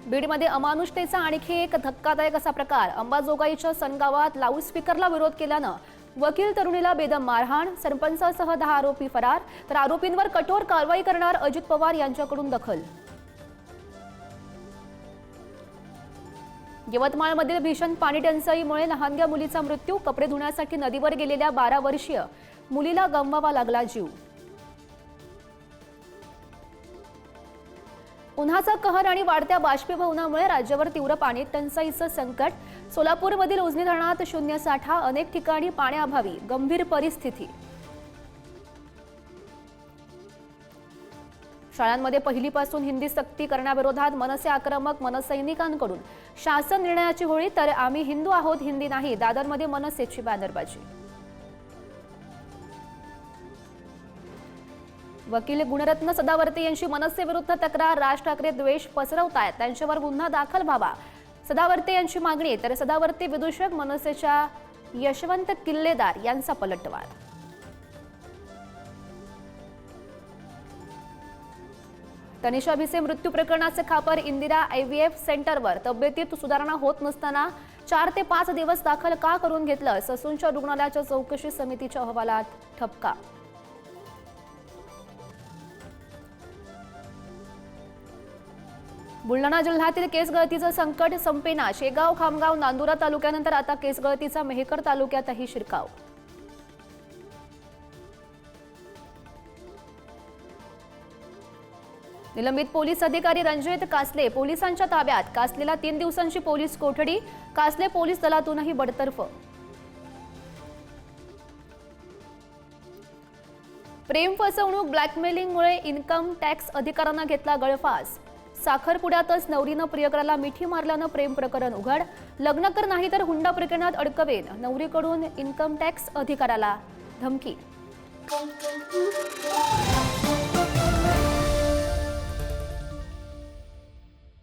बीडमध्ये अमानुषतेचा आणखी एक धक्कादायक असा प्रकार। अंबाजोगाईच्या सनगावात लाऊडस्पीकरला विरोध केल्यानं वकील तरुणीला बेदम मारहाण, सरपंचासह 10 आरोपी फरार, तर आरोपींवर कठोर कारवाई करणार अजित पवार यांच्याकडून दखल। यवतमाळमधील भीषण पाणी टंचाईमुळे लहानग्या मुलीचा मृत्यू, कपडे धुण्यासाठी नदीवर गेलेल्या 12 वर्षीय मुलीला गमवावा लागला जीव। उन्हाचा कहर आणि वाढत्या बाष्पीभवनामुळे राज्यावर तीव्र पाणी टंचाईचं संकट। सोलापूरमधील उजनी धरणात शून्य साठा, अनेक ठिकाणी पाण्याअभावी गंभीर परिस्थिती। शाळांमध्ये पहिलीपासून हिंदी सक्ती करण्याविरोधात मनसे आक्रमक, मनसैनिकांकडून शासन निर्णयाची होळी, तर आम्ही हिंदू आहोत हिंदी नाही, दादरमध्ये मनसेची बॅनरबाजी। वकील गुणरत्न सदावर्ते यांची मनसेविरुद्ध तक्रार, राज ठाकरे द्वेष पसरवतायत, त्यांच्यावर गुन्हा दाखल व्हावा सदावर्ते यांची मागणी, तर सदावर्ते विदूषक मनसेच्या यशवंत किल्लेदार यांचा पलटवार। तनिषा भिसे मृत्यू प्रकरणाचे खापर, इंदिरा IVF सेंटरवर तब्येतीत सुधारणा होत नसताना 4 ते 5 दिवस दाखल का करून घेतलं, ससूनच्या रुग्णालयाच्या चौकशी समितीच्या अहवालात ठपका। बुलढाणा जिल्ह्यातील केस गळतीचं संकट संपेना, शेगाव, खामगाव, नांदुरा तालुक्यानंतर आता केस गळतीचा मेहकर तालुक्यातही शिरकाव। निलंबित पोलीस अधिकारी रणजित कासले पोलिसांच्या ताब्यात, कासलेला 3 दिवसांची पोलीस कोठडी, कासले पोलीस दलातूनही बडतर्फ। प्रेम फसवणूक, ब्लॅकमेलिंगमुळे इन्कम टॅक्स अधिकाऱ्यांना घेतला गळफास। साखरपुड्यातच नवरीनं प्रियकराला मिठी मारल्यानं प्रेम प्रकरण उघड, लग्न कर नाही तर हुंडा प्रकरणात अडकवेन, नवरीकडून इन्कम टॅक्स अधिकाऱ्याला धमकी।